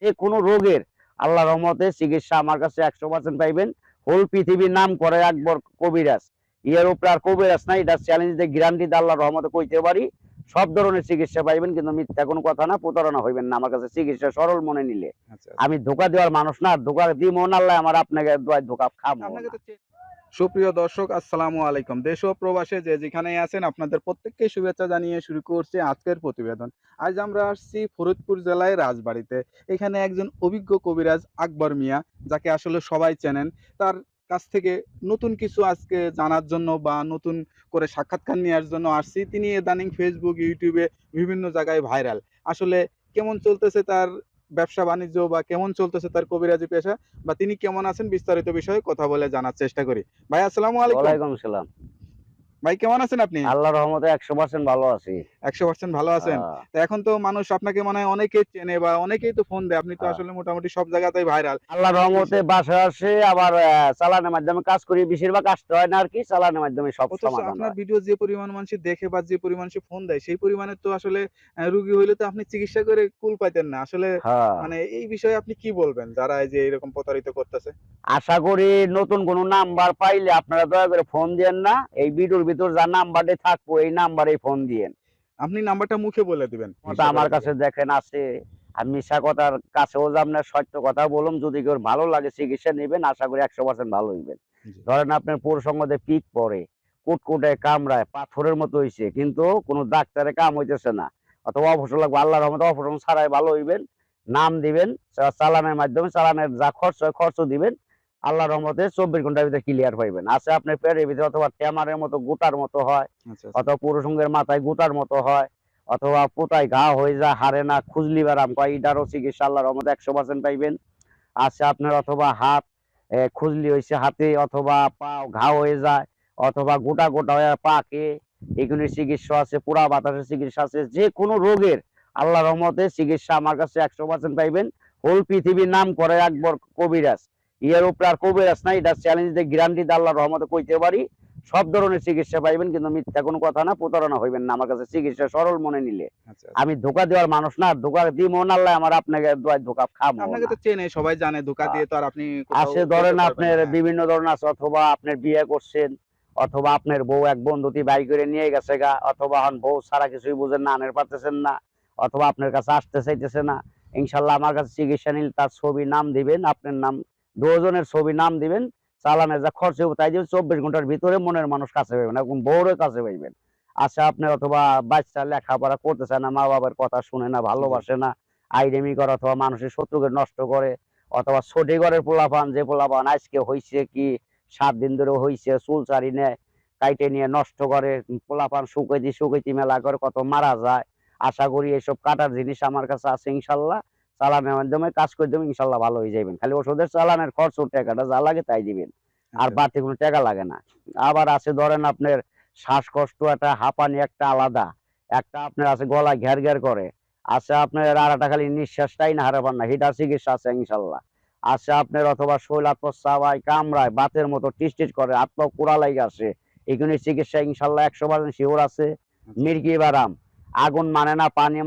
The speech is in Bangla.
যে কোনো রোগের আল্লাহর রহমতে চিকিৎসা আমার কাছে 100% পাইবেন। হোল পৃথিবীর নাম করে আকবর কবিরাজ। এর উপরে আর কবিরাজ নাই। এটা চ্যালেঞ্জ দিয়ে গ্যারান্টি দিয়ে আল্লাহর রহমতে কইতে পারি। সব ধরনের চিকিৎসা পাইবেন, কিন্তু মিথ্যা কোনো কথা না, প্রতারণা হইবেন না আমার কাছে চিকিৎসা সরল মনে নিলে। আচ্ছা, আচ্ছা। আমি ধোঁকা দেওয়ার মানুষ না, ধোঁকা দিমো না আল্লাহ, আমার আপনাকে দোয়ায় ধোঁকা খামো আপনাকে না। তো সুপ্রিয় দর্শক, আসসালামু আলাইকুম। দেশ ও প্রবাসে যে যেখানেই আছেন আপনাদের প্রত্যেককে শুভেচ্ছা জানিয়ে শুরু করছি আজকের প্রতিবেদন। আজ আমরা আসছি ফরিদপুর জেলায় রাজবাড়ীতে। এখানে একজন অভিজ্ঞ কবিরাজ আকবর মিয়া, যাকে আসলে সবাই চেনেন। তার কাছ থেকে নতুন কিছু আজকে জানার জন্য বা নতুন করে সাক্ষাৎকার নেওয়ার জন্য আসছি। তিনি ইদানিং ফেসবুক, ইউটিউবে বিভিন্ন জায়গায় ভাইরাল। আসলে কেমন চলতেছে তার ব্যবসা বাণিজ্য বা কেমন চলতেছে তার কবিরাজি পেশা বা তিনি কেমন আছেন বিস্তারিত বিষয়ে কথা বলে জানার চেষ্টা করি। ভাই আসসালামু আলাইকুম। ওয়ালাইকুম সালাম। ভাই কেমন আছেন আপনি? আল্লাহর রহমতে 100% ভালো আছি। 100% ভালো আছেন। আহ, তো এখন তো মানুষ আপনাকে মনে হয় অনেকেই চেনে বা অনেকেই তো ফোন দেয়। আপনি তো আহ। আসলে মোটামুটি সব জায়গাতেই ভাইরাল। আল্লাহর এই রহমতে বিষয়ে বাসায় আসে, আবার চালানের মাধ্যমে কাজ করি। বেশিরভাগ আসতে হয় না আরকি। চালানের মাধ্যমে সব অথচ সমাধান আপনার হয়। ভিডিও যে পরিমাণ মানুষ দেখে বা যে পরিমাণ সে ফোন দেয় সেই পরিমাণে তো আসলে রুগী হইলে তো আপনি চিকিৎসা করে কুল পাইতেন না। আসলে হ্যাঁ। মানে এই বিষয়ে আপনি কি বলবেন যারা এই যে এরকম প্রতারিত করতেছে? আশা করি নতুন কোনো নাম্বার পাইলে আপনারা দয়া করে ফোন দিয়েন না। এই ভিডিওর ভিতর যা নাম্বারটি থাকবো এই নাম্বারেই ফোন দিয়েন। আপনি নাম্বারটা মুখে বলে দিবেন। ওটা চিকিৎসা করে আমার কাছে দিবেন। দেখেন আছে। আমি মিশা কথার কাছেও যাব না, সত্য কথা বলুন। যদি কেউ ভালো লাগে চিকিৎসা নিবেন, আশা করি 100% ভালো হইবেন। জি। ধরেন আপনার প্রসঙ্গতে পিক পড়ে, কুটকুটায় কামড়ায়, পাথরের মতো হইছে, কিন্তু কোনো ডাক্তারে কাম হইতেছে না। অথবা অপারেশন লাগবে, আল্লাহর রহমতে অপারেশন ছাড়াই ভালো হইবেন। নাম দিবেন, চালানের মাধ্যমে চালানের যা খরচ হয় খরচ দিবেন। আল্লাহর রহমতে 24 ঘন্টার ভিতরে ক্লিয়ার পাইবেন। আছে আপনার পেটের ভিতরে অথবা ট্যামারের মতো গোটার মতো হয়, আচ্ছা, আচ্ছা। অথবা পুরুষঙ্গের মাথায় গোটার মতো হয়, অথবা পোতায় ঘা হয়ে যায়, হারে না, খুজলি বারাম কয়, এটারও চিকিৎসা আল্লাহর রহমতে 100% পাইবেন। আছে আপনার অথবা হাত খুজলি হয়েছে হাতে, অথবা পা ঘা হয়ে যায়, অথবা গোটা গোটা হয়ে পাকে, এগুলির চিকিৎসা আছে। পুরা বাতাসের চিকিৎসা আছে। যে কোনো রোগের আল্লাহর রহমতে চিকিৎসা আমার কাছে 100% পাইবেন। হোল পৃথিবীর নাম করে আকবর কবিরাজ। এর উপরে আর কবিরাজ নাই। এটা চ্যালেঞ্জ দিয়ে গ্যারান্টি দিয়ে আল্লাহর রহমতে কইতে পারি। সব ধরনের চিকিৎসা পাইবেন, কিন্তু মিথ্যা কোনো কথা না, প্রতারণা হইবেন না আমার কাছে চিকিৎসা সরল মনে নিলে। আচ্ছা, আচ্ছা। আমি ধোঁকা দেওয়ার মানুষ না, ধোঁকা দিমো না আল্লাহ, আমার আপনাকে দোয়ায় ধোঁকা খামো আপনাকে না। তো চেনে, সবাই জানে। ধোঁকা আহ, দিয়ে তো আর আপনি কোথাও আছে যেতে ধরেন পারবেন আপনার না। হ্যাঁ। বিভিন্ন ধরনের আছে, অথবা আপনার বিয়ে করছেন, অথবা আপনার বউ এক বন্ধুতি বাই করে নিয়ে গেছে গা, অথবা হন বউ ছাড়া কিছুই বুঝেন না, আনের পারতেছেন না, অথবা আপনার কাছে আসতে চাইতেছে না। ইনশাল্লাহ আমার কাছে চিকিৎসা নিলে তার ছবি নাম দিবেন, আপনার নাম, দুজনের ছবি নাম দিবেন, চালানের যা খরচ হবে তাই দিবেন। 24 ঘন্টার ভিতরে মনের মানুষ কাছে পাইবেন, এবং বউরের কাছে পাইবেন। আচ্ছা আপনার অথবা বাচ্চা লেখাপড়া করতে চায় না, মা বাবার কথা শুনে না, জি। ভালোবাসে না, আইডেমি করে, অথবা মানুষের শত্রুকে নষ্ট করে, অথবা ছোটি ঘরের পোলাপান, যে পোলাপান আজকে হইছে কি 7 দিন ধরে হইছে, চুল চারি নেয়, কাইটে নিয়ে নষ্ট করে, পোলাপান শুকাইতে শুকাইতে মেলা করে, কত মারা যায়। আশা করি এইসব কাটার জিনিস আমার কাছে আছে ইনশাল্লাহ। চালানের মাধ্যমে কাজ করে দেবেন, ইনশাল্লাহ ভালো হয়ে যাবেন। খালি ওষুধের চালানের খরচ টাকাটা যা লাগে তাই দিবেন, আর আচ্ছা, আচ্ছা। বাড়তি কোনো টাকা লাগে না। আবার আছে ধরেন আপনার শ্বাসকষ্ট, একটা হাঁপানি একটা আলাদা, একটা আপনার আছে গলা ঘ্যার ঘ্যার করে, আছে আপনার আর একটা খালি নিঃশ্বাসটাই না হারাবার না, হিটার চিকিৎসা আছে ইনশাল্লাহ। আছে আপনার অথবা শৈলাত চাবায় কামড়ায় বাতের মতো টিস টিস করে, হাত পা পোড়া লাগে আসে, এগুলির চিকিৎসা ইনশাল্লাহ 100% শিওর আছে। আচ্ছা, আচ্ছা। মির্গি বারাম, আগুন মানে না, পানি